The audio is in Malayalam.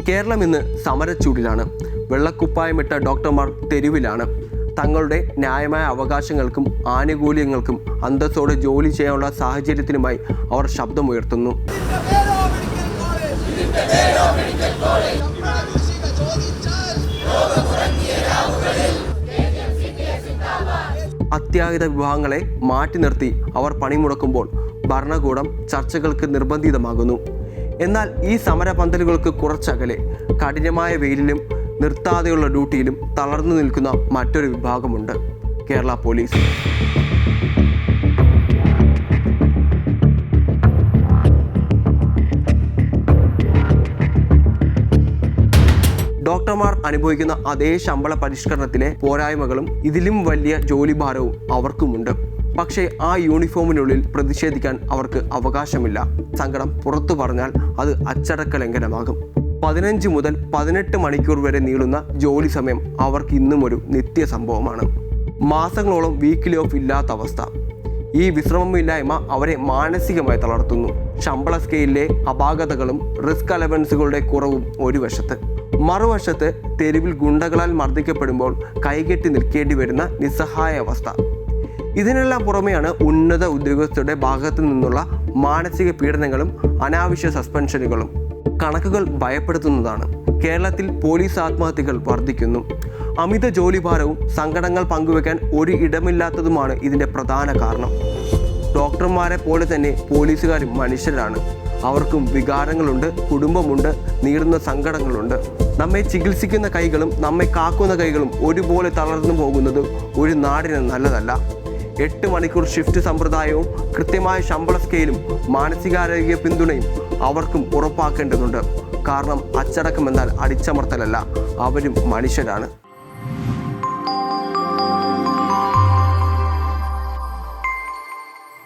കേരളം ഇന്ന് സമരച്ചൂടിലാണ്. വെള്ളക്കുപ്പായമിട്ട ഡോക്ടർമാർ തെരുവിലാണ്. തങ്ങളുടെ ന്യായമായ അവകാശങ്ങൾക്കും ആനുകൂല്യങ്ങൾക്കും അന്തസ്സോടെ ജോലി ചെയ്യാനുള്ള സാഹചര്യത്തിനുമായി അവർ ശബ്ദമുയർത്തുന്നു. അത്യാഹിത വിഭാഗങ്ങളെ മാറ്റി നിർത്തി അവർ പണിമുടക്കുമ്പോൾ ഭരണകൂടം ചർച്ചകൾക്ക് നിർബന്ധിതമാകുന്നു. എന്നാൽ ഈ സമരപന്തലുകൾക്ക് കുറച്ചകലെ കഠിനമായ വെയിലിലും നിർത്താതെയുള്ള ഡ്യൂട്ടിയിലും തളർന്നു നിൽക്കുന്ന മറ്റൊരു വിഭാഗമുണ്ട്: കേരള പോലീസ്. ഡോക്ടർമാർ അനുഭവിക്കുന്ന അതേ ശമ്പള പരിഷ്കരണത്തിലെ പോരായ്മകളും ഇതിലും വലിയ ജോലിഭാരവും അവർക്കുമുണ്ട്. പക്ഷേ ആ യൂണിഫോമിനുള്ളിൽ പ്രതിഷേധിക്കാൻ അവർക്ക് അവകാശമില്ല. സങ്കടം പുറത്തു പറഞ്ഞാൽ അത് അച്ചടക്ക ലംഘനമാകും. 15 മുതൽ 18 മണിക്കൂർ വരെ നീളുന്ന ജോലി സമയം അവർക്ക് ഇന്നും ഒരു നിത്യ സംഭവമാണ്. മാസങ്ങളോളം വീക്കിലി ഓഫ് ഇല്ലാത്ത അവസ്ഥ. ഈ വിശ്രമമില്ലായ്മ അവരെ മാനസികമായി തളർത്തുന്നു. ശമ്പള സ്കെയിലിലെ അപാകതകളും റിസ്ക് അലവൻസുകളുടെ കുറവും ഒരു വശത്ത്, മറുവശത്ത് തെരുവിൽ ഗുണ്ടകളാൽ മർദ്ദിക്കപ്പെടുമ്പോൾ കൈകെട്ടി നിൽക്കേണ്ടി വരുന്ന നിസ്സഹായ അവസ്ഥ. ഇതിനെല്ലാം പുറമെയാണ് ഉന്നത ഉദ്യോഗസ്ഥരുടെ ഭാഗത്തു നിന്നുള്ള മാനസിക പീഡനങ്ങളും അനാവശ്യ സസ്പെൻഷനുകളും. കണക്കുകൾ ഭയപ്പെടുത്തുന്നതാണ്. കേരളത്തിൽ പോലീസ് ആത്മഹത്യകൾ വർദ്ധിക്കുന്നു. അമിത ജോലിഭാരവും സങ്കടങ്ങൾ പങ്കുവെക്കാൻ ഒരു ഇടമില്ലാത്തതുമാണ് ഇതിൻ്റെ പ്രധാന കാരണം. ഡോക്ടർമാരെ പോലെ തന്നെ പോലീസുകാരും മനുഷ്യരാണ്. അവർക്കും വികാരങ്ങളുണ്ട്, കുടുംബമുണ്ട്, നീറുന്ന സങ്കടങ്ങളുണ്ട്. നമ്മെ ചികിത്സിക്കുന്ന കൈകളും നമ്മെ കാക്കുന്ന കൈകളും ഒരുപോലെ തളർന്നു പോകുന്നത് ഒരു നാടിന് നല്ലതല്ല. 8 മണിക്കൂർ ഷിഫ്റ്റ് സമ്പ്രദായവും കൃത്യമായ ശമ്പള സ്കെയിലും മാനസികാരോഗ്യ പിന്തുണയും അവർക്കും ഉറപ്പാക്കേണ്ടതുണ്ട്. കാരണം അച്ചടക്കം എന്നാൽ അടിച്ചമർത്തലല്ല, അവരും മനുഷ്യരാണ്.